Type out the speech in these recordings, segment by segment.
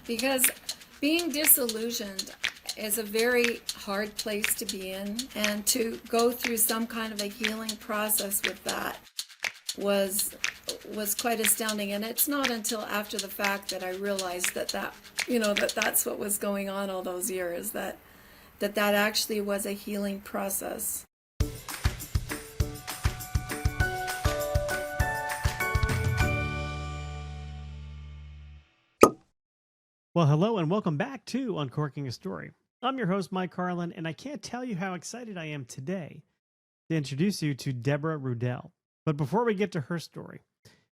because being disillusioned is a very hard place to be in, and to go through some kind of a healing process with that was quite astounding. And it's not until after the fact that I realized that that's what was going on all those years, that actually was a healing process. Well, hello and welcome back to Uncorking a Story. I'm your host, Mike Carlin, and I can't tell you how excited I am today to introduce you to Deborah Rudell. But before we get to her story,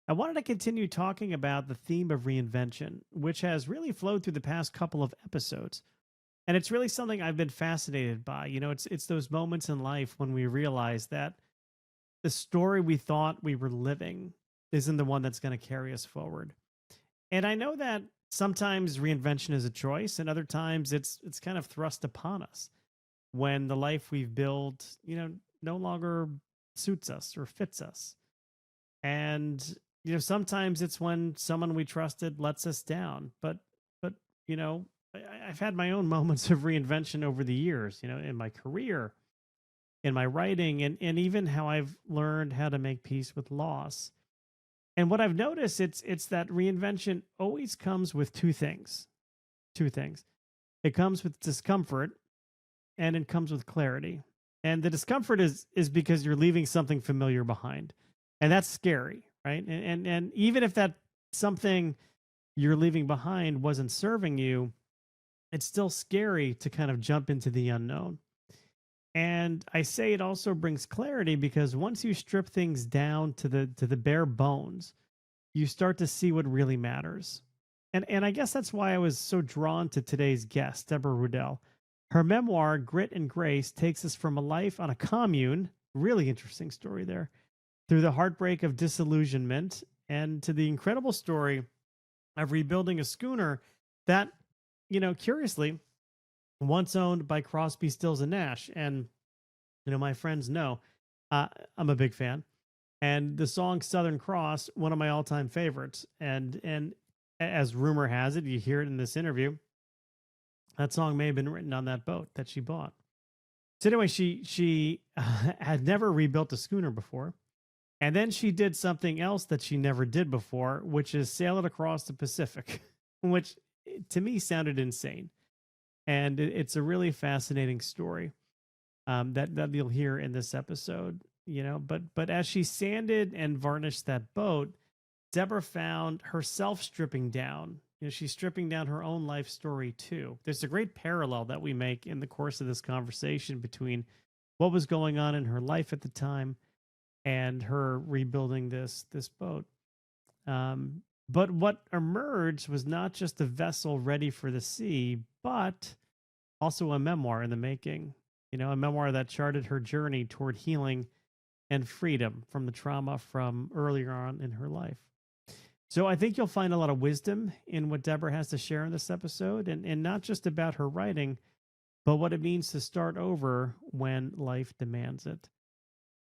I wanted to continue talking about the theme of reinvention, which has really flowed through the past couple of episodes. And it's really something I've been fascinated by. You know, it's those moments in life when we realize that the story we thought we were living isn't the one that's going to carry us forward. And I know that sometimes reinvention is a choice, and other times it's kind of thrust upon us when the life we've built, no longer suits us or fits us. And sometimes it's when someone we trusted lets us down. But I've had my own moments of reinvention over the years, in my career, in my writing, and even how I've learned how to make peace with loss. And what I've noticed, it's that reinvention always comes with two things. It comes with discomfort, and it comes with clarity. And the discomfort is because you're leaving something familiar behind. And that's scary, right? And even if that something you're leaving behind wasn't serving you, it's still scary to kind of jump into the unknown. And I say it also brings clarity because once you strip things down to the bare bones, you start to see what really matters. And I guess that's why I was so drawn to today's guest, Deborah Rudell. Her memoir, Grit and Grace, takes us from a life on a commune, really interesting story there, through the heartbreak of disillusionment and to the incredible story of rebuilding a schooner that, curiously, once owned by Crosby, Stills, and Nash. And, my friends know I'm a big fan. And the song Southern Cross, one of my all-time favorites. And as rumor has it, you hear it in this interview, that song may have been written on that boat that she bought. So anyway, she had never rebuilt a schooner before. And then she did something else that she never did before, which is sail it across the Pacific, which to me sounded insane. And it's a really fascinating story that you'll hear in this episode, But as she sanded and varnished that boat, Deborah found herself stripping down. She's stripping down her own life story too. There's a great parallel that we make in the course of this conversation between what was going on in her life at the time and her rebuilding this boat. But what emerged was not just a vessel ready for the sea, but also a memoir in the making. A memoir that charted her journey toward healing and freedom from the trauma from earlier on in her life. So I think you'll find a lot of wisdom in what Deborah has to share in this episode, and not just about her writing, but what it means to start over when life demands it.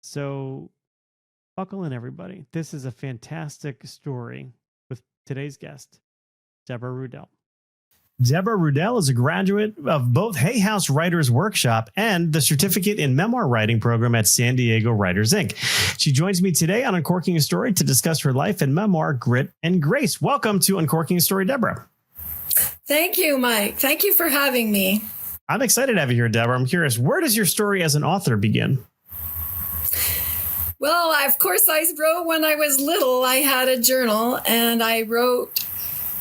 So buckle in, everybody. This is a fantastic story with today's guest, Deborah Rudell. Deborah Rudell is a graduate of both Hay House Writers Workshop and the Certificate in Memoir Writing program at San Diego Writers, Inc. She joins me today on Uncorking a Story to discuss her life and memoir, Grit and Grace. Welcome to Uncorking a Story, Deborah. Thank you, Mike. Thank you for having me. I'm excited to have you here, Deborah. I'm curious, where does your story as an author begin? Well, of course, I wrote when I was little. I had a journal, and I wrote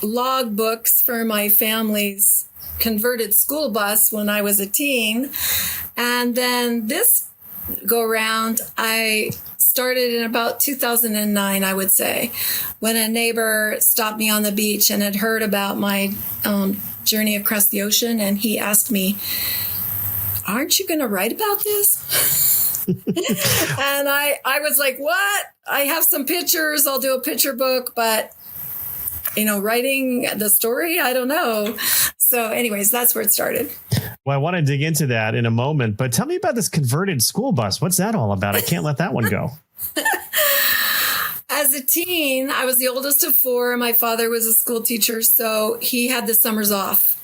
log books for my family's converted school bus when I was a teen. And then this go round, I started in about 2009, I would say, when a neighbor stopped me on the beach and had heard about my journey across the ocean. And he asked me, "Aren't you going to write about this?" And I was like, "What? I have some pictures. I'll do a picture book, but writing the story, I don't know." So anyways, that's where it started. Well, I want to dig into that in a moment, but tell me about this converted school bus. What's that all about? I can't let that one go. As a teen, I was the oldest of four. My father was a school teacher, so he had the summers off.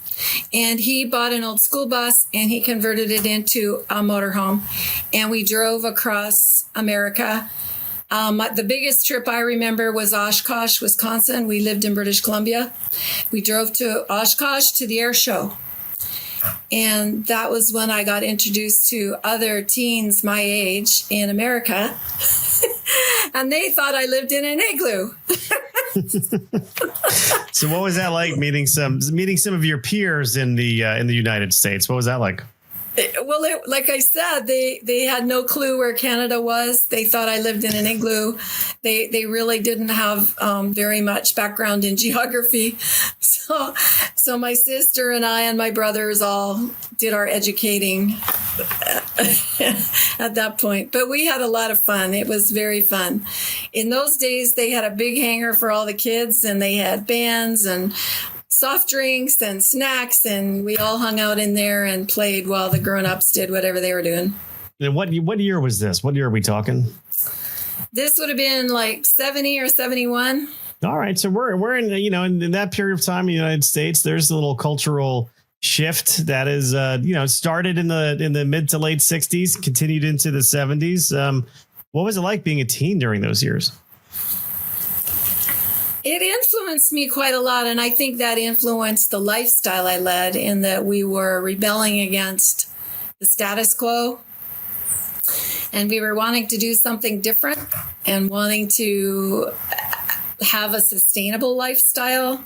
And he bought an old school bus and he converted it into a motorhome. And we drove across America. The biggest trip I remember was Oshkosh, Wisconsin. We lived in British Columbia. We drove to Oshkosh to the air show. And that was when I got introduced to other teens my age in America. And they thought I lived in an igloo. So what was that like meeting some of your peers in the United States? What was that like? Well, like I said, they had no clue where Canada was. They thought I lived in an igloo. They really didn't have very much background in geography. So my sister and I and my brothers all did our educating at that point. But we had a lot of fun. It was very fun. In those days, they had a big hangar for all the kids, and they had bands and soft drinks and snacks, and we all hung out in there and played while the grown-ups did whatever they were doing. And what year was this? What year are we talking? This would have been like 70 or 71. All right. So we're in, in that period of time in the United States, there's a little cultural shift that is, started in the mid to late 60s, continued into the 70s. What was it like being a teen during those years? It influenced me quite a lot, and I think that influenced the lifestyle I led, in that we were rebelling against the status quo, and we were wanting to do something different and wanting to have a sustainable lifestyle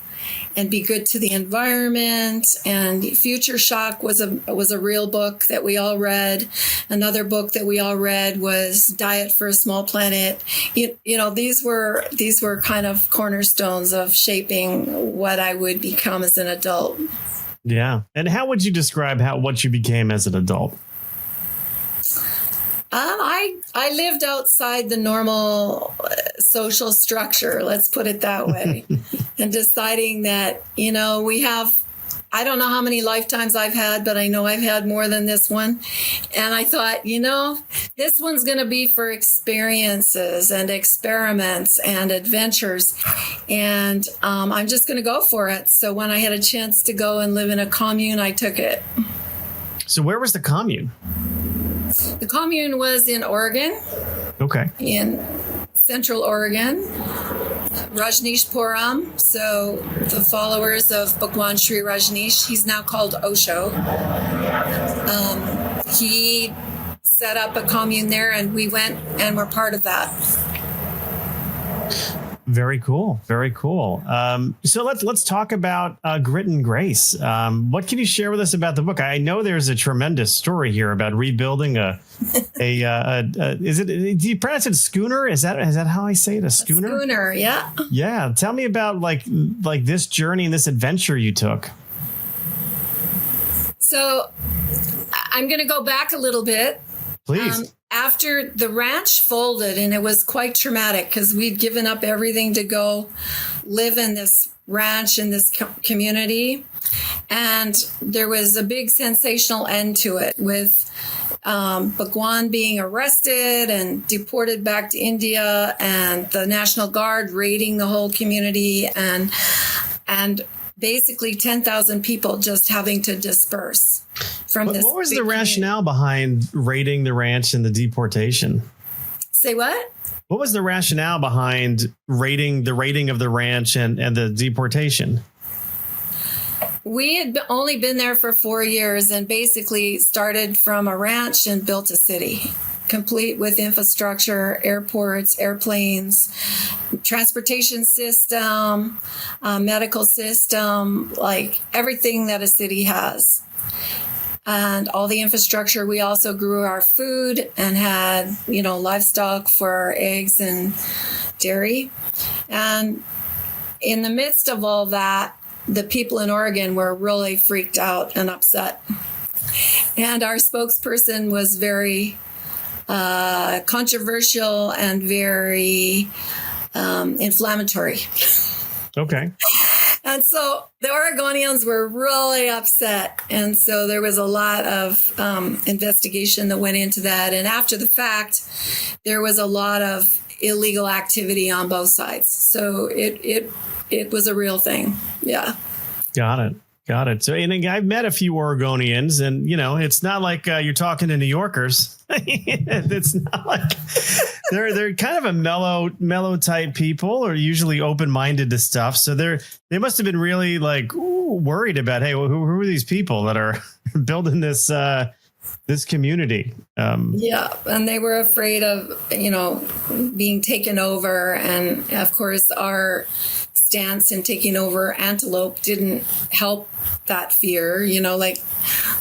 and be good to the environment. And Future Shock was a real book that we all read. Another book that we all read was Diet for a Small Planet. These were kind of cornerstones of shaping what I would become as an adult. Yeah. And how would you describe what you became as an adult? I lived outside the normal social structure, let's put it that way, and deciding that, I don't know how many lifetimes I've had, but I know I've had more than this one. And I thought, this one's going to be for experiences and experiments and adventures. And I'm just going to go for it. So when I had a chance to go and live in a commune, I took it. So where was the commune? The commune was in Oregon. Okay. In Central Oregon, Rajneeshpuram. So the followers of Bhagwan Sri Rajneesh, he's now called Osho. He set up a commune there, and we went and were part of that. Very cool. Very cool. So let's talk about Grit and Grace. What can you share with us about the book? I know there's a tremendous story here about rebuilding is it, do you pronounce it schooner? Is that how I say it? A schooner? A schooner, yeah. Yeah. Tell me about like this journey and this adventure you took. So I'm going to go back a little bit. Please. After the ranch folded, and it was quite traumatic because we'd given up everything to go live in this ranch in this community. And there was a big sensational end to it, with Bhagwan being arrested and deported back to India, and the National Guard raiding the whole community, and basically 10,000 people just having to disperse from this. What was the rationale behind raiding the ranch and the deportation? Say what? What was the rationale behind raiding of the ranch and the deportation? We had only been there for 4 years and basically started from a ranch and built a city, complete with infrastructure, airports, airplanes, transportation system, medical system, like everything that a city has. And all the infrastructure. We also grew our food and had, livestock for our eggs and dairy. And in the midst of all that, the people in Oregon were really freaked out and upset. And our spokesperson was very controversial and very inflammatory. Okay. And so the Oregonians were really upset. And so there was a lot of investigation that went into that. And after the fact, there was a lot of illegal activity on both sides. So it was a real thing. Yeah. Got it. So, and I've met a few Oregonians, and it's not like you're talking to New Yorkers. It's not like they're kind of a mellow type people, or usually open-minded to stuff. So they must have been really like worried about, hey, who are these people that are building this this community? Yeah, and they were afraid of being taken over, and of course our stance in taking over Antelope didn't help that fear. Like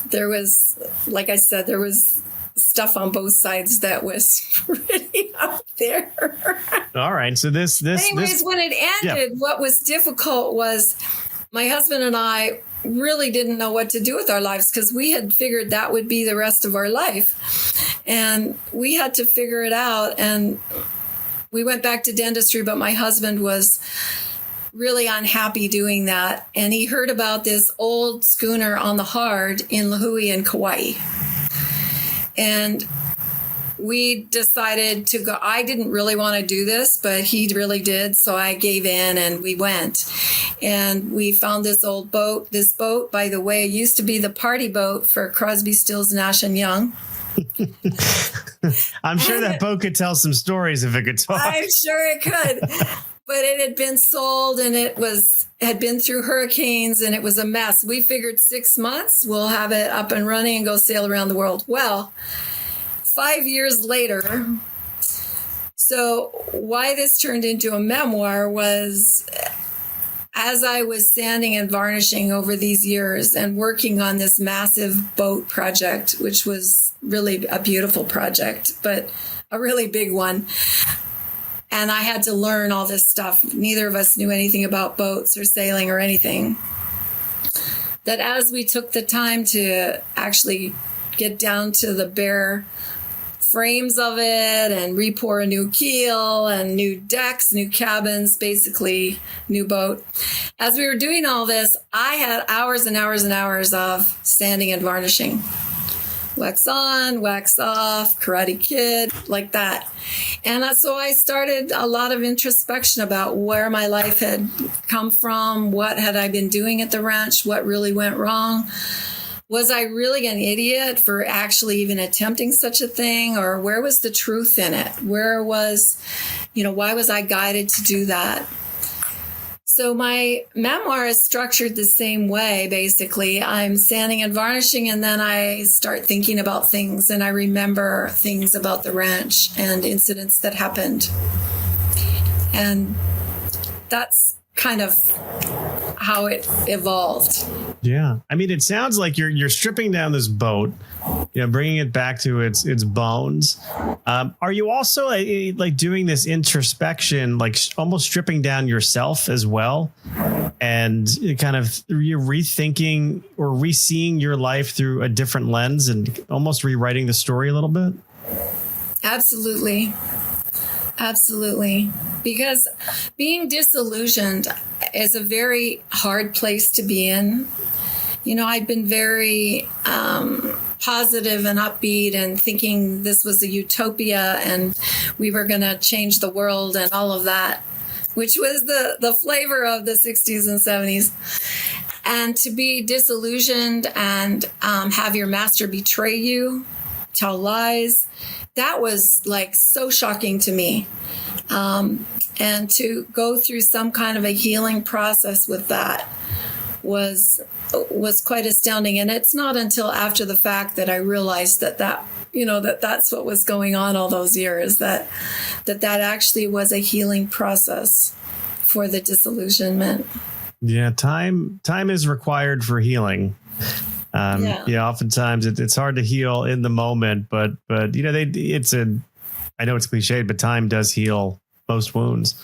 there was, like I said, there was stuff on both sides that was pretty out there. All right. So this when it ended, what was difficult was my husband and I really didn't know what to do with our lives, because we had figured that would be the rest of our life. And we had to figure it out. And we went back to dentistry, but my husband was really unhappy doing that. And he heard about this old schooner on the Hard in Lahui in Kauai. And we decided to go. I didn't really want to do this, but he really did. So I gave in and we went. And we found this old boat. This boat, by the way, used to be the party boat for Crosby, Stills, Nash and Young. I'm sure that boat could tell some stories if it could talk. I'm sure it could. But it had been sold, and had been through hurricanes, and it was a mess. We figured 6 months, we'll have it up and running and go sail around the world. Well, 5 years later, so why this turned into a memoir was, as I was sanding and varnishing over these years and working on this massive boat project, which was really a beautiful project, but a really big one. And I had to learn all this stuff. Neither of us knew anything about boats or sailing or anything. That as we took the time to actually get down to the bare frames of it and re-pour a new keel and new decks, new cabins, basically new boat. As we were doing all this, I had hours and hours and hours of sanding and varnishing. Wax on, wax off, Karate Kid, like that. And so I started a lot of introspection about where my life had come from, what had I been doing at the ranch, what really went wrong. Was I really an idiot for actually even attempting such a thing? Or where was the truth in it? Why was I guided to do that? So my memoir is structured the same way, basically. I'm sanding and varnishing, and then I start thinking about things, and I remember things about the ranch and incidents that happened. And that's kind of how it evolved. Yeah. I mean, it sounds like you're stripping down this boat, bringing it back to its bones. Are you also like doing this introspection, like almost stripping down yourself as well, and kind of you're rethinking or re-seeing your life through a different lens and almost rewriting the story a little bit? Absolutely. Absolutely. Because being disillusioned is a very hard place to be in. I'd been very positive and upbeat and thinking this was a utopia and we were going to change the world and all of that, which was the flavor of the 60s and 70s. And to be disillusioned and have your master betray you, tell lies, that was like so shocking to me. And to go through some kind of a healing process with that was quite astounding. And it's not until after the fact that I realized that's what was going on all those years, that actually was a healing process for the disillusionment. Yeah, time is required for healing. Oftentimes it's hard to heal in the moment, but I know it's cliched, but time does heal most wounds.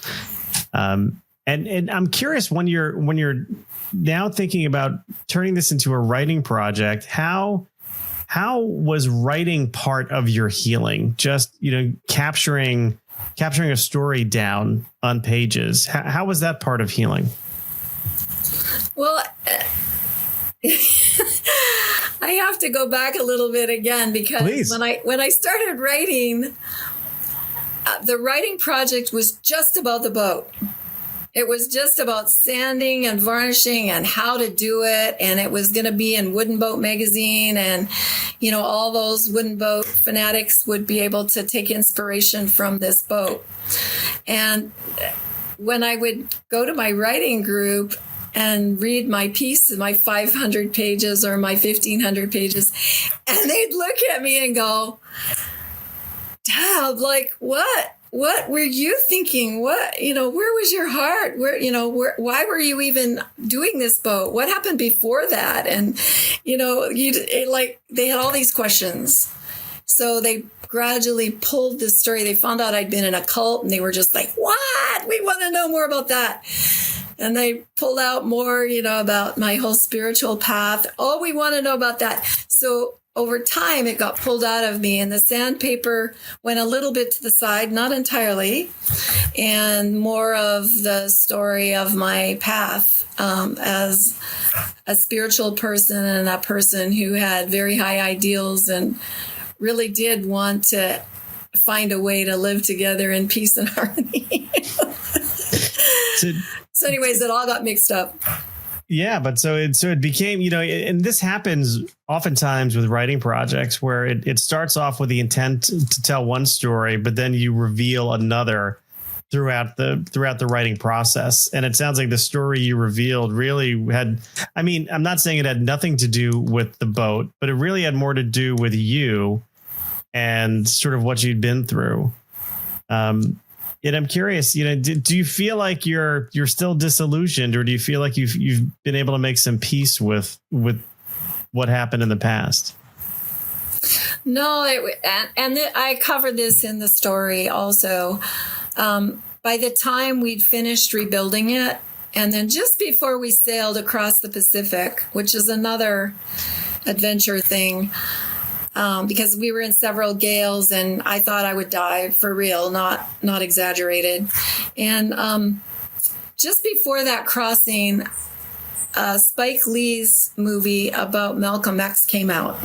And I'm curious, when you're now thinking about turning this into a writing project, how was writing part of your healing? Just, capturing a story down on pages. How was that part of healing? Well, I have to go back a little bit again, because Please. when I started writing, the writing project was just about the boat. It was just about sanding and varnishing and how to do it. And it was going to be in Wooden Boat magazine. And, all those wooden boat fanatics would be able to take inspiration from this boat. And when I would go to my writing group and read my piece, my 500 pages or my 1,500 pages, and they'd look at me and go, Dad, like, what were you thinking? Where was your heart? Why were you even doing this boat? What happened before that? And, they had all these questions. So they gradually pulled this story. They found out I'd been in a cult and they were just like, what? We want to know more about that. And they pulled out more, about my whole spiritual path. Oh, we want to know about that. So over time, it got pulled out of me, and the sandpaper went a little bit to the side, not entirely, and more of the story of my path as a spiritual person and a person who had very high ideals and really did want to find a way to live together in peace and harmony. So anyways, it all got mixed up. Yeah, but so it became, and this happens oftentimes with writing projects where it starts off with the intent to tell one story, but then you reveal another throughout the writing process. And it sounds like the story you revealed really had, I'm not saying it had nothing to do with the boat, but it really had more to do with you and sort of what you'd been through. And I'm curious, do you feel like you're still disillusioned, or do you feel like you've been able to make some peace with what happened in the past? No, I covered this in the story also. By the time we'd finished rebuilding it, and then just before we sailed across the Pacific, which is another adventure thing, because we were in several gales and I thought I would die for real, not exaggerated. And just before that crossing, Spike Lee's movie about Malcolm X came out.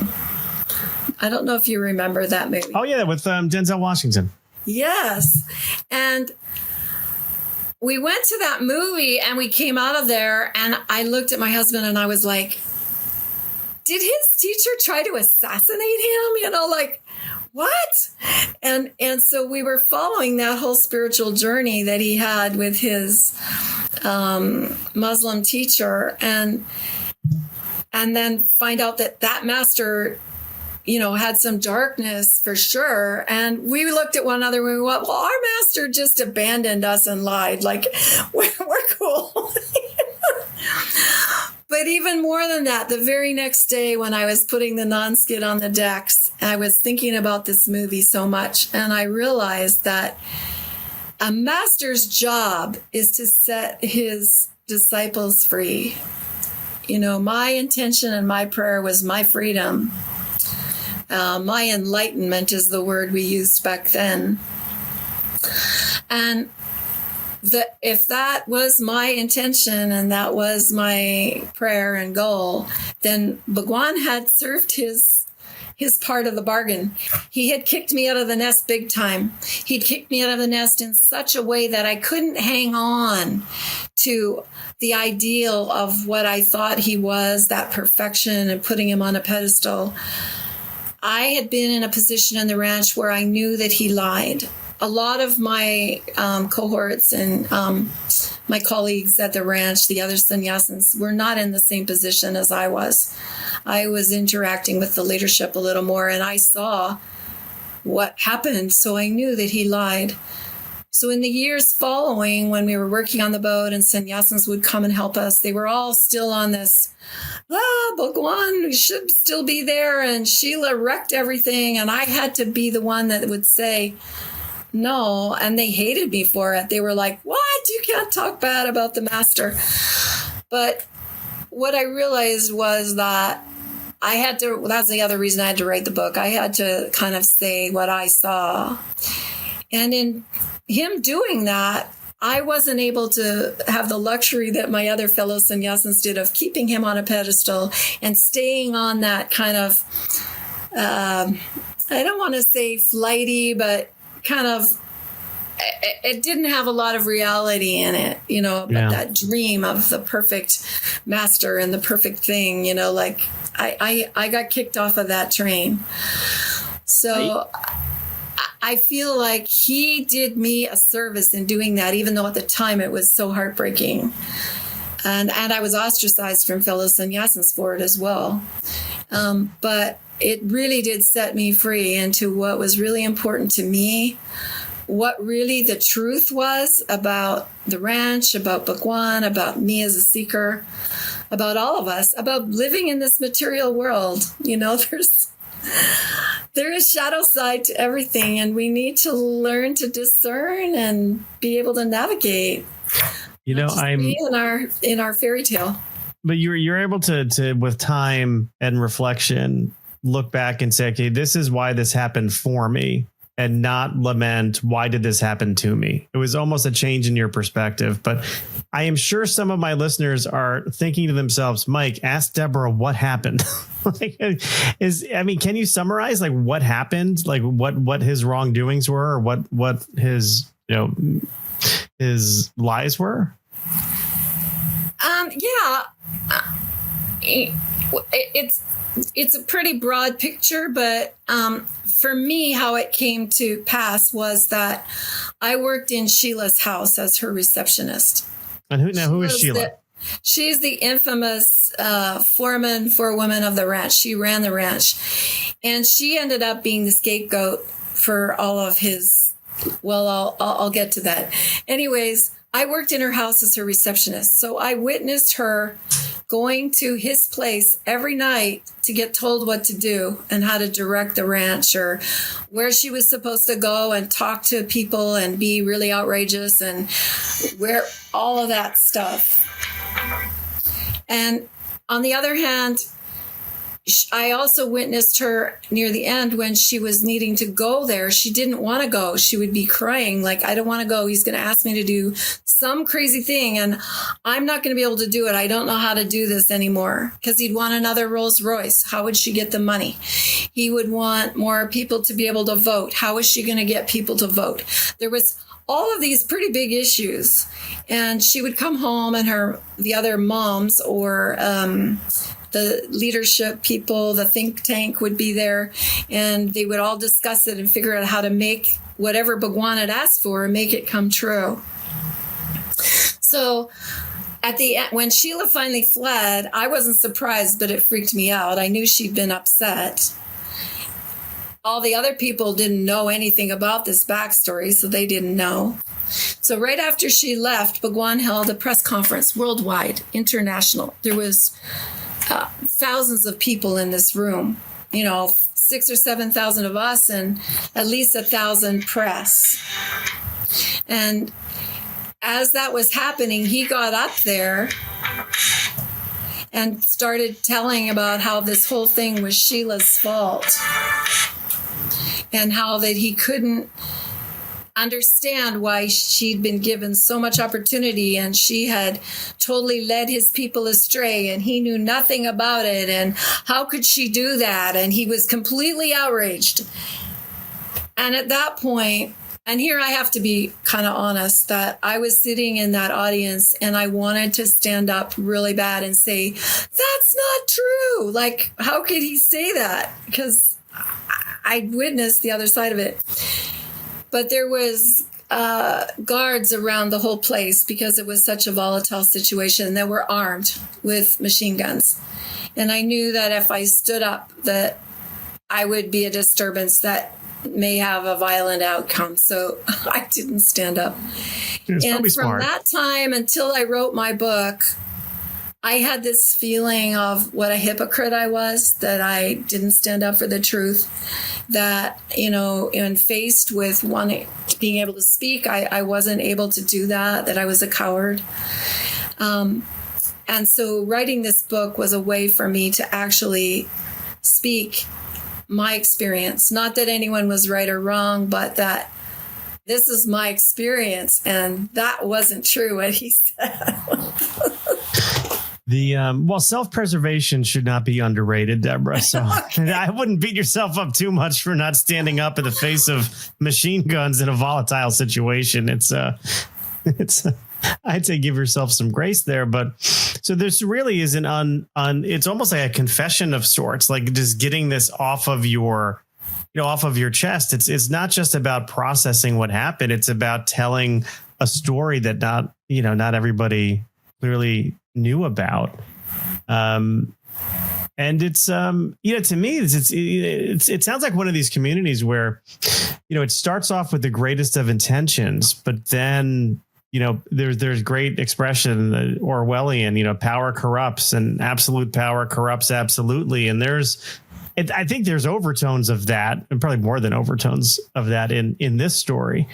I don't know if you remember that movie. Oh, yeah, with Denzel Washington. Yes. And we went to that movie and we came out of there and I looked at my husband and I was like, did his teacher try to assassinate him? What? And so we were following that whole spiritual journey that he had with his Muslim teacher, and then find out that master, had some darkness for sure. And we looked at one another and we went, well, our master just abandoned us and lied. Like, we're cool. But even more than that, the very next day when I was putting the non-skid on the decks, I was thinking about this movie so much. And I realized that a master's job is to set his disciples free. My intention and my prayer was my freedom. My enlightenment is the word we used back then. And if that was my intention and that was my prayer and goal, then Bhagwan had served his part of the bargain. He had kicked me out of the nest big time. He'd kicked me out of the nest in such a way that I couldn't hang on to the ideal of what I thought he was, that perfection, and putting him on a pedestal. I had been in a position in the ranch where I knew that he lied. A lot of my cohorts and my colleagues at the ranch, the other sannyasins, were not in the same position as I was. I was interacting with the leadership a little more, and I saw what happened, so I knew that he lied. So in the years following, when we were working on the boat and sannyasins would come and help us, they were all still on this, Bhagwan should still be there, and Sheila wrecked everything, and I had to be the one that would say, no, and they hated me for it. They were like, what? You can't talk bad about the master. But what I realized was that I had to, that's the other reason I had to write the book. I had to kind of say what I saw. And in him doing that, I wasn't able to have the luxury that my other fellow sannyasins did of keeping him on a pedestal and staying on that kind of, I don't want to say flighty, but kind of it didn't have a lot of reality in it, but that dream of the perfect master and the perfect thing, like I got kicked off of that train. So I feel like he did me a service in doing that, even though at the time it was so heartbreaking. And I was ostracized from fellow sannyasins for it as well. But it really did set me free into what was really important to me, what really the truth was about the ranch, about Bhagwan, about me as a seeker, about all of us, about living in this material world. There is shadow side to everything, and we need to learn to discern and be able to navigate. I'm in our fairy tale. But you're able to with time and reflection look back and say, okay, this is why this happened for me, and not lament, why did this happen to me? It was almost a change in your perspective. But I am sure some of my listeners are thinking to themselves, Mike, ask Deborah what happened. Can you summarize like what happened, like what his wrongdoings were, or what his lies were? It's a pretty broad picture, but for me, how it came to pass was that I worked in Sheila's house as her receptionist. And who is Sheila? She's the infamous foreman for women of the ranch. She ran the ranch, and she ended up being the scapegoat for all of his. Well, I'll get to that. Anyways, I worked in her house as her receptionist, so I witnessed her going to his place every night to get told what to do and how to direct the ranch, or where she was supposed to go and talk to people and be really outrageous, and where all of that stuff. And on the other hand, I also witnessed her near the end when she was needing to go there. She didn't want to go. She would be crying like, I don't want to go. He's going to ask me to do some crazy thing, and I'm not going to be able to do it. I don't know how to do this anymore, because he'd want another Rolls Royce. How would she get the money? He would want more people to be able to vote. How is she going to get people to vote? There was all of these pretty big issues, and she would come home, and the other moms or the leadership people, the think tank would be there, and they would all discuss it and figure out how to make whatever Bhagwan had asked for and make it come true. So at the end, when Sheila finally fled, I wasn't surprised, but it freaked me out. I knew she'd been upset. All the other people didn't know anything about this backstory, so they didn't know. So right after she left, Bhagwan held a press conference worldwide, international. There was thousands of people in this room, 6,000 or 7,000 of us, and at least 1,000 press. And as that was happening, he got up there and started telling about how this whole thing was Sheila's fault, and how that he couldn't understand why she'd been given so much opportunity, and she had totally led his people astray, and he knew nothing about it, and how could she do that? And he was completely outraged. And at that point, and here I have to be kind of honest, that I was sitting in that audience and I wanted to stand up really bad and say, that's not true. Like, how could he say that? Because I witnessed the other side of it. But there was guards around the whole place, because it was such a volatile situation. They were armed with machine guns. And I knew that if I stood up, that I would be a disturbance that may have a violent outcome. So I didn't stand up. And from that time until I wrote my book, I had this feeling of what a hypocrite I was, that I didn't stand up for the truth, that, and faced with being able to speak, I wasn't able to do that I was a coward. And so writing this book was a way for me to actually speak my experience. Not that anyone was right or wrong, but that this is my experience, and that wasn't true what he said. Well, self-preservation should not be underrated, Deborah. So I wouldn't beat yourself up too much for not standing up in the face of machine guns in a volatile situation. It's I'd say give yourself some grace there. But so this really is it's almost like a confession of sorts, like just getting this off of your chest. It's not just about processing what happened. It's about telling a story that not everybody clearly knew about. And it's, to me, it sounds like one of these communities where, it starts off with the greatest of intentions, but then, there's great expression, Orwellian, power corrupts and absolute power corrupts absolutely. And I think there's overtones of that, and probably more than overtones of that in this story,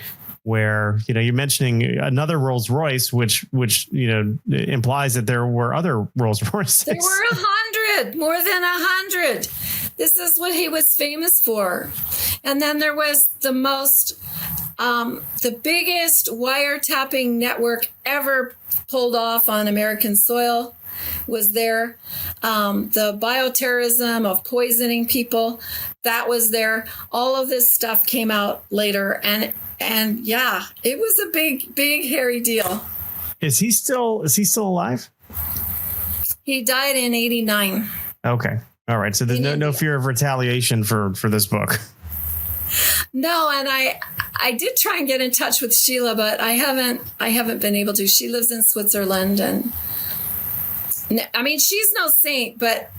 where, you're mentioning another Rolls Royce, which implies that there were other Rolls Royces. There were 100, more than 100. This is what he was famous for. And then there was the biggest wiretapping network ever pulled off on American soil was there. The bioterrorism of poisoning people, that was there. All of this stuff came out later. And yeah, it was a big, hairy deal. Is he still alive? He died in 1989. Okay. All right. So there's no fear of retaliation for this book. No. And I did try and get in touch with Sheila, but I haven't been able to. She lives in Switzerland, and I mean, she's no saint, but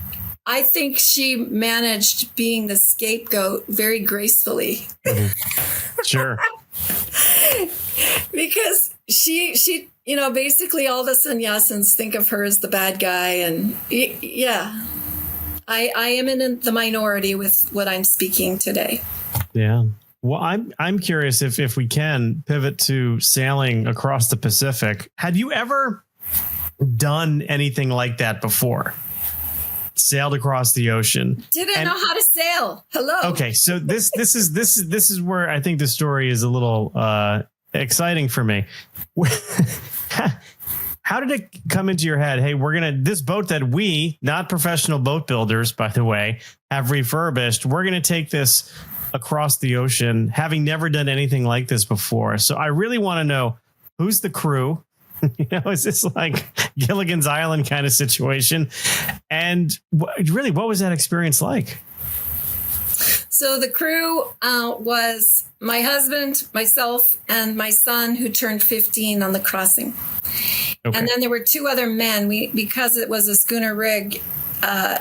I think she managed being the scapegoat very gracefully. Mm-hmm. Sure. Because she basically all the sannyasins think of her as the bad guy. And yeah, I am in the minority with what I'm speaking today. Yeah. Well, I'm curious if we can pivot to sailing across the Pacific. Had you ever done anything like that before? Sailed across the ocean. Didn't know how to sail. Hello. Okay, so this is where I think the story is a little exciting for me. How did it come into your head? Hey, this boat that we, not professional boat builders, by the way, have refurbished. We're going to take this across the ocean, having never done anything like this before. So I really want to know, who's the crew? Is this like Gilligan's Island kind of situation? And really, what was that experience like? So the crew was my husband, myself, and my son, who turned 15 on the crossing. Okay. And then there were two other men. Because it was a schooner rig, I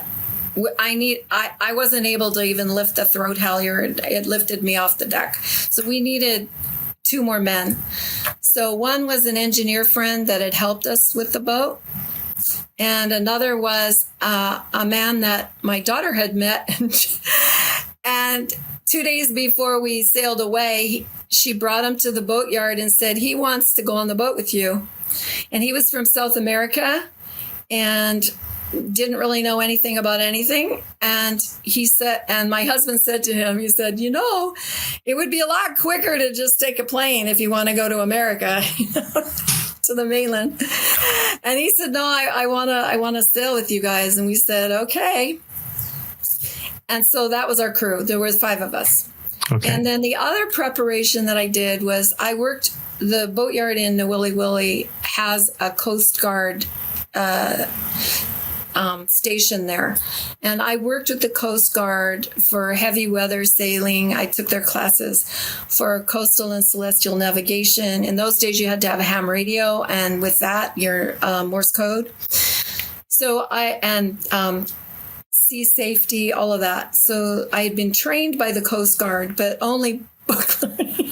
wasn't able to even lift the throat halyard. It lifted me off the deck. So we needed two more men. So one was an engineer friend that had helped us with the boat. And another was a man that my daughter had met. And 2 days before we sailed away, she brought him to the boatyard and said, he wants to go on the boat with you. And he was from South America and didn't really know anything about anything. And he said, and my husband said to him, he said, it would be a lot quicker to just take a plane if you want to go to America, to the mainland. And he said, no, I want to sail with you guys. And we said, okay. And so that was our crew. There was 5 of us. Okay. And then the other preparation that I did was the boatyard in Nowilli has a Coast Guard station there. And I worked with the Coast Guard for heavy weather sailing. I took their classes for coastal and celestial navigation. In those days, you had to have a ham radio, and with that, your Morse code. So sea safety, all of that. So I had been trained by the Coast Guard, but only book learning.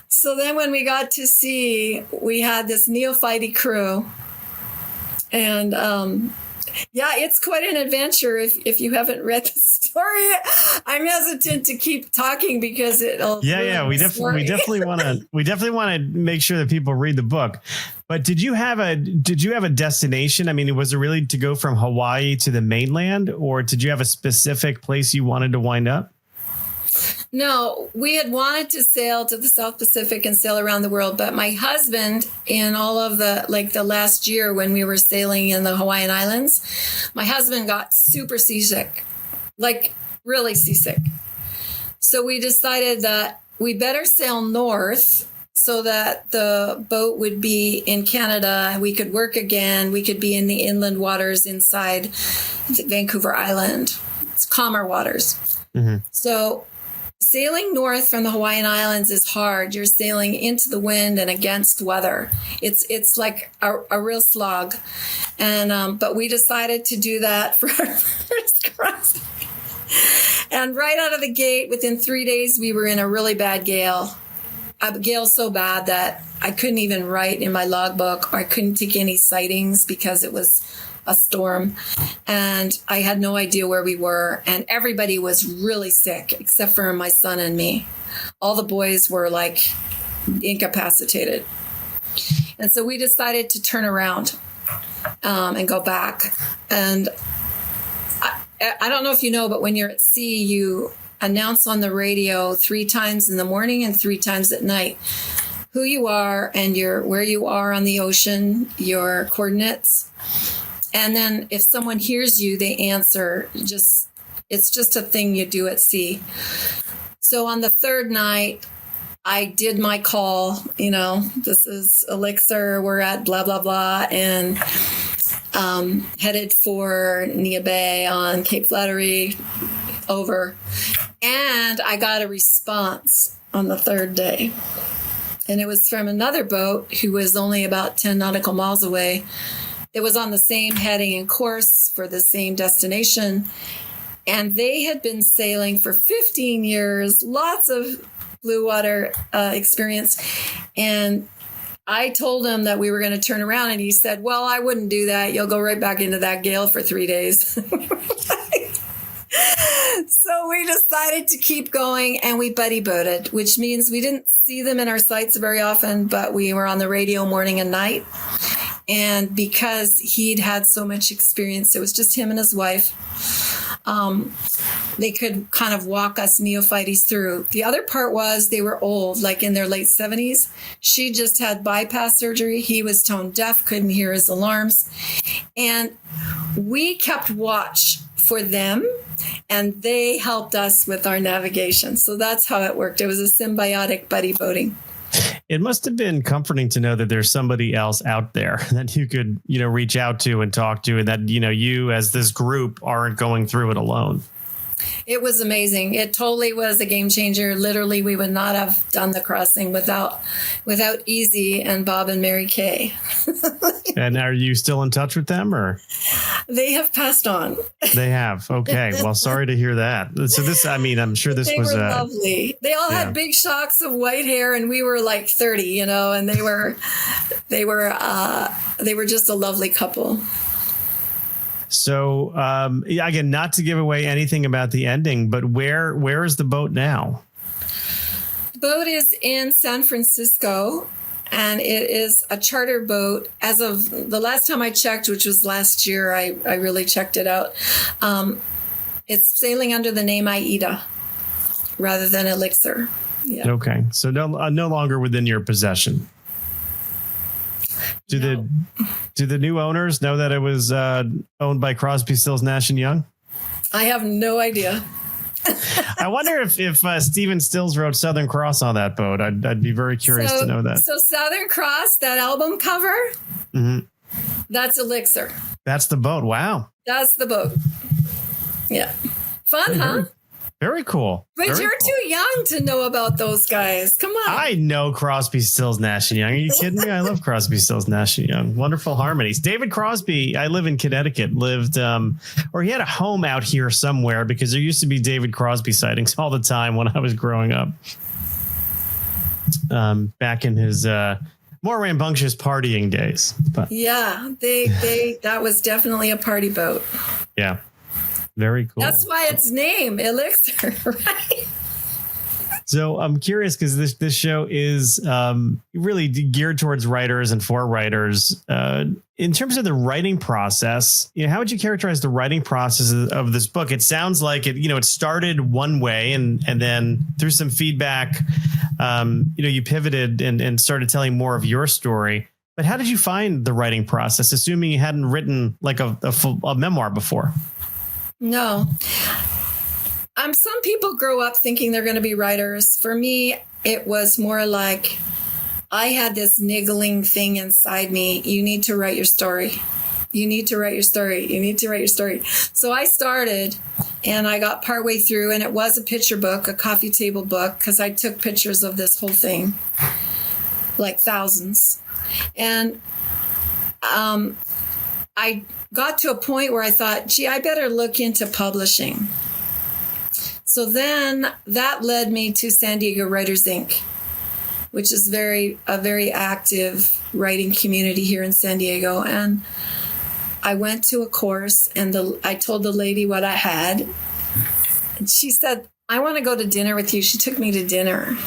So then when we got to sea, we had this neophyte crew. And it's quite an adventure. If you haven't read the story, I'm hesitant to keep talking because it'll. Yeah. We definitely want to make sure that people read the book. But did you have a destination? I mean, was it really to go from Hawaii to the mainland, or did you have a specific place you wanted to wind up? No, we had wanted to sail to the South Pacific and sail around the world, but my husband, in all of the last year when we were sailing in the Hawaiian Islands, my husband got super seasick, like really seasick. So we decided that we better sail north so that the boat would be in Canada. We could work again. We could be in the inland waters inside Vancouver Island. It's calmer waters. Mm-hmm. So sailing north from the Hawaiian Islands is hard. You're sailing into the wind and against weather. It's like a real slog. And but we decided to do that for our first crossing. And right out of the gate, within 3 days, we were in a really bad gale. A gale so bad that I couldn't even write in my logbook, or I couldn't take any sightings because it was a storm. And I had no idea where we were. And everybody was really sick, except for my son and me. All the boys were like incapacitated. And so we decided to turn around and go back. And I don't know if you know, but when you're at sea, you announce on the radio 3 times in the morning and 3 times at night who you are and where you are on the ocean, your coordinates. And then if someone hears you, they answer. It's just a thing you do at sea. So on the 3rd night, I did my call, this is Elixir, we're at blah, blah, blah, and headed for Nia Bay on Cape Flattery, over. And I got a response on the 3rd day. And it was from another boat who was only about 10 nautical miles away. It was on the same heading and course for the same destination. And they had been sailing for 15 years, lots of blue water experience. And I told him that we were going to turn around, and he said, well, I wouldn't do that. You'll go right back into that gale for 3 days. So we decided to keep going, and we buddy boated, which means we didn't see them in our sights very often, but we were on the radio morning and night. And because he'd had so much experience, it was just him and his wife. They could kind of walk us neophytes through. The other part was they were old, like in their late 70s. She just had bypass surgery. He was tone deaf, couldn't hear his alarms. And we kept watch for them, and they helped us with our navigation. So that's how it worked. It was a symbiotic buddy boating. It must have been comforting to know that there's somebody else out there that you could, reach out to and talk to, and that, you as this group aren't going through it alone. It was amazing. It totally was a game changer. Literally, we would not have done the crossing without Easy and Bob and Mary Kay. And are you still in touch with them, or? They have passed on. They have. Okay. Well, sorry to hear that. So I'm sure this was lovely. They all had big shocks of white hair, and we were like 30, and they were just a lovely couple. So, again, not to give away anything about the ending, but where is the boat now? The boat is in San Francisco, and it is a charter boat. As of the last time I checked, which was last year, I really checked it out. It's sailing under the name Aida rather than Elixir. Yeah. Okay. So no longer within your possession. Do the new owners know that it was owned by Crosby, Stills, Nash and Young? I have no idea. I wonder if Stephen Stills wrote Southern Cross on that boat. I'd be very curious to know that. So Southern Cross, that album cover, that's Elixir. That's the boat. Wow. That's the boat. Yeah. Fun, huh? Very cool. But you're too young to know about those guys. Come on. I know Crosby, Stills, Nash and Young. Are you kidding me? I love Crosby, Stills, Nash and Young. Wonderful harmonies. David Crosby, I live in Connecticut, or he had a home out here somewhere, because there used to be David Crosby sightings all the time when I was growing up. Back in his more rambunctious partying days. But yeah, that was definitely a party boat. Yeah. Very cool. That's why it's named Elixir, right? So I'm curious because this show is really geared towards writers and for writers. In terms of the writing process, how would you characterize the writing process of this book? It sounds like it started one way, and then through some feedback, you pivoted and started telling more of your story. But how did you find the writing process, assuming you hadn't written like a memoir before? No. Some people grow up thinking they're going to be writers. For me, it was more like I had this niggling thing inside me. You need to write your story. You need to write your story. You need to write your story. So I started, and I got partway through, and it was a picture book, a coffee table book, because I took pictures of this whole thing, like thousands. And I got to a point where I thought, gee, I better look into publishing. So then that led me to San Diego Writers Inc., which is a very active writing community here in San Diego. And I went to a course, and I told the lady what I had. And she said, I want to go to dinner with you. She took me to dinner.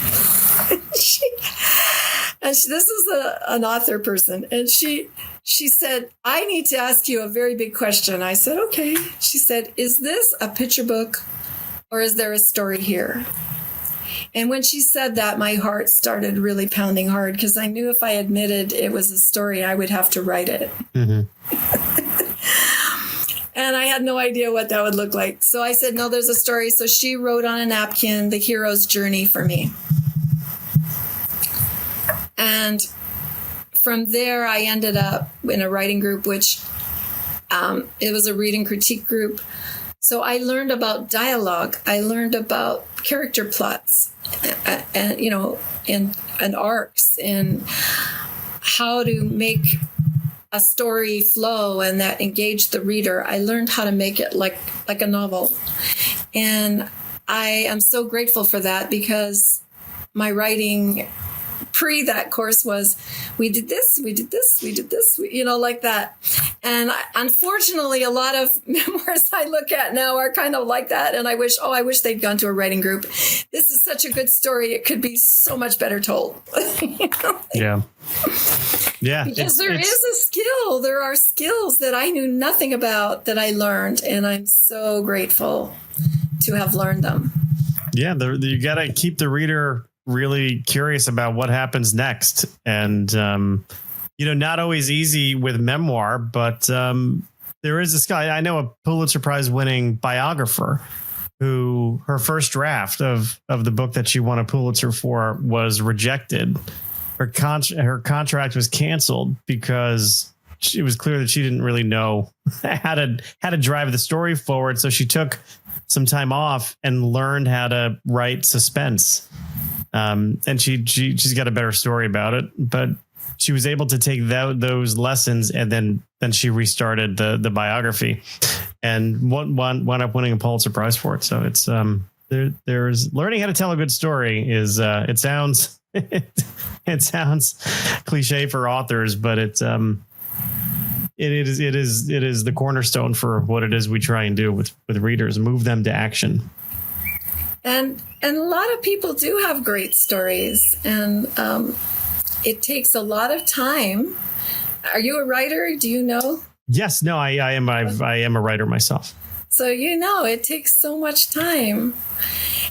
This is an author person. And she said, I need to ask you a very big question. I said, okay. She said, is this a picture book, or is there a story here? And when she said that, my heart started really pounding hard, because I knew if I admitted it was a story, I would have to write it. Mm-hmm. And I had no idea what that would look like. So I said, no, there's a story. So she wrote on a napkin the hero's journey for me. And from there, I ended up in a writing group, which it was a read and critique group. So I learned about dialogue. I learned about character plots, and arcs, and how to make a story flow and that engage the reader. I learned how to make it like a novel. And I am so grateful for that, because my writing pre that course was, we did this, like that. And unfortunately, a lot of memoirs I look at now are kind of like that. And I wish they'd gone to a writing group. This is such a good story. It could be so much better told. Yeah. Yeah. Because there is a skill. There are skills that I knew nothing about that I learned. And I'm so grateful to have learned them. Yeah. You got to keep the reader really curious about what happens next. And, not always easy with memoir, but there is this guy, I know, a Pulitzer Prize winning biographer who her first draft of the book that she won a Pulitzer for was rejected. Her contract was canceled because it was clear that she didn't really know how to drive the story forward. So she took some time off and learned how to write suspense. And she's got a better story about it, but she was able to take those lessons, and then she restarted the biography, and wound up winning a Pulitzer Prize for it. So it's there's learning how to tell a good story is it sounds cliche for authors, but it is the cornerstone for what it is we try and do with readers, move them to action. And a lot of people do have great stories, and it takes a lot of time. Are you a writer? Do you know? Yes. No, I am a writer myself. So, it takes so much time.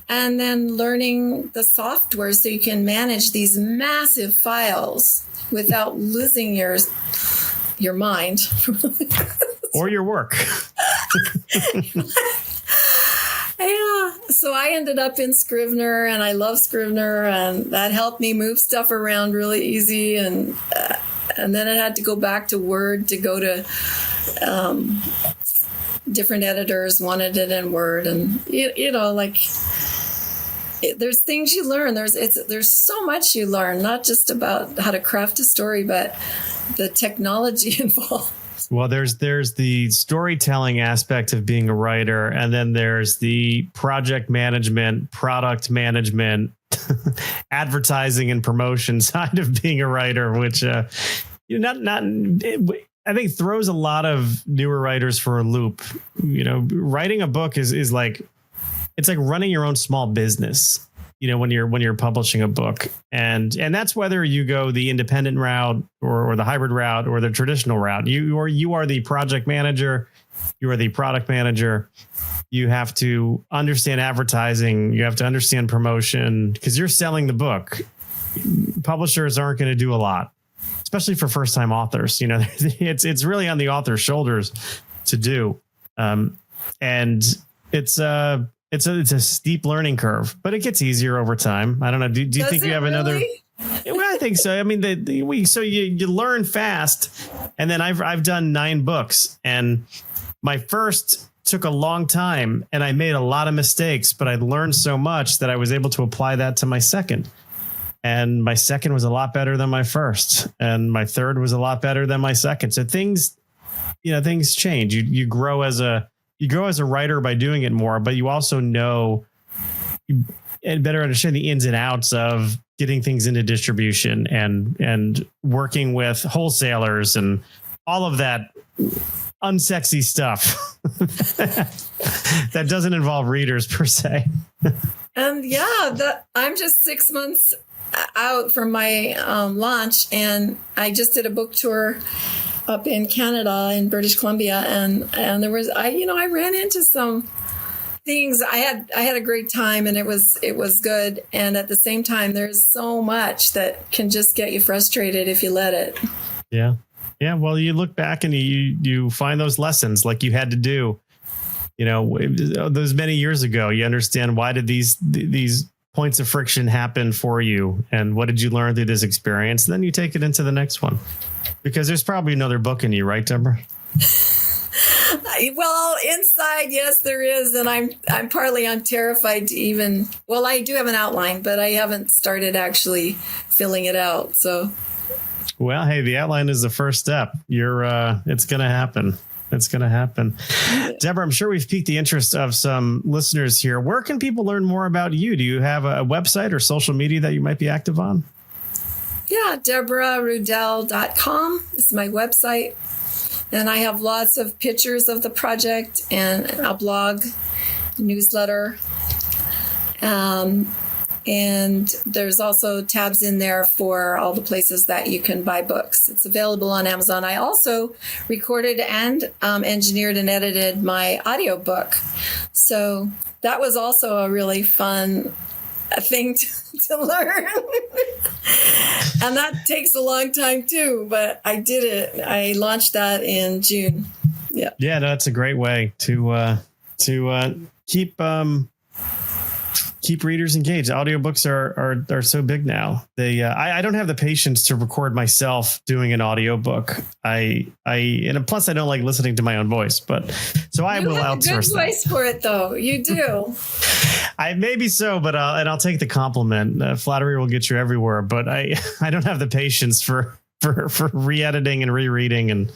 And then learning the software so you can manage these massive files without losing your mind. Or your work. Yeah. So I ended up in Scrivener, and I love Scrivener, and that helped me move stuff around really easy. And then I had to go back to Word to go to different editors wanted it in Word, and there's things you learn. There's so much you learn, not just about how to craft a story, but the technology involved. Well, there's the storytelling aspect of being a writer, and then there's the project management, product management, advertising and promotion side of being a writer, which I think throws a lot of newer writers for a loop. Writing a book is like, it's like running your own small business. when you're publishing a book, and that's whether you go the independent route or the hybrid route or the traditional route. You are the project manager, you are the product manager. You have to understand advertising. You have to understand promotion because you're selling the book. Publishers aren't going to do a lot, especially for first-time authors. It's really on the author's shoulders to do, and it's a steep learning curve, but it gets easier over time. I don't know. Do you think you have another? Well, I think so. I mean, you learn fast, and then I've done 9 books, and my first took a long time, and I made a lot of mistakes, but I learned so much that I was able to apply that to my second. And my second was a lot better than my first, and my third was a lot better than my second. So things change. You grow as a writer by doing it more, but you also know and better understand the ins and outs of getting things into distribution and working with wholesalers and all of that unsexy stuff that doesn't involve readers per se. And I'm just 6 months out from my launch, and I just did a book tour up in Canada, in British Columbia, and there was I ran into some things. I had a great time, and it was good. And at the same time, there's so much that can just get you frustrated if you let it. Yeah. Yeah. Well, you look back and you find those lessons like you had to do, those many years ago. You understand why did these points of friction happen for you, and what did you learn through this experience? And then you take it into the next one. Because there's probably another book in you, right, Deborah? Well, inside, yes, there is. And I'm terrified to even, well, I do have an outline, but I haven't started actually filling it out. So. Well, hey, the outline is the first step. It's going to happen. It's going to happen. Deborah, I'm sure we've piqued the interest of some listeners here. Where can people learn more about you? Do you have a website or social media that you might be active on? Yeah, DeborahRudell.com is my website. And I have lots of pictures of the project and a blog, newsletter. And there's also tabs in there for all the places that you can buy books. It's available on Amazon. I also recorded and engineered and edited my audiobook. So that was also a really fun thing to learn. And that takes a long time too, but I did it. I launched that in June. Yeah. Yeah, that's a great way to keep readers engaged. Audiobooks are so big now. I don't have the patience to record myself doing an audiobook. And plus I don't like listening to my own voice, but so I will outsource that. You have a good voice for it though. You do. Maybe so, but I'll take the compliment. Flattery will get you everywhere, but I don't have the patience for re-editing and rereading and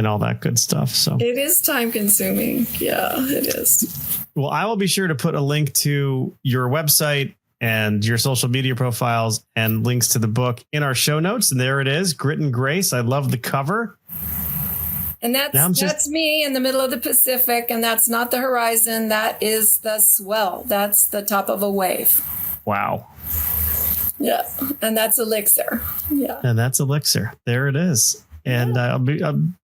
all that good stuff. So it is time consuming. Yeah, it is. Well, I will be sure to put a link to your website and your social media profiles and links to the book in our show notes. And there it is, Grit and Grace. I love the cover. And that's me in the middle of the Pacific, and that's not the horizon. That is the swell. That's the top of a wave. Wow. Yeah, and that's Elixir. Yeah. And that's Elixir. There it is. And I'll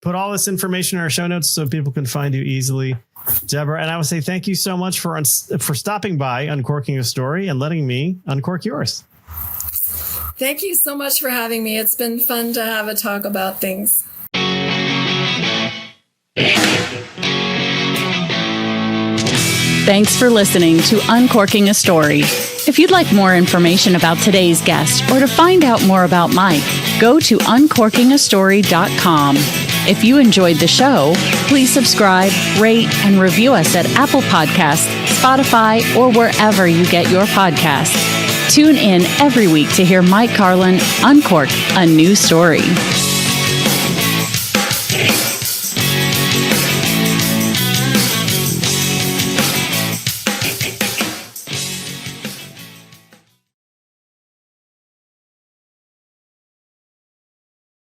put all this information in our show notes so people can find you easily. Deborah, and I would say thank you so much for stopping by Uncorking a Story and letting me uncork yours. Thank you so much for having me. It's been fun to have a talk about things. Thanks for listening to Uncorking a Story. If you'd like more information about today's guest or to find out more about Mike, go to uncorkingastory.com. If you enjoyed the show, please subscribe, rate, and review us at Apple Podcasts, Spotify, or wherever you get your podcasts. Tune in every week to hear Mike Carlin uncork a new story.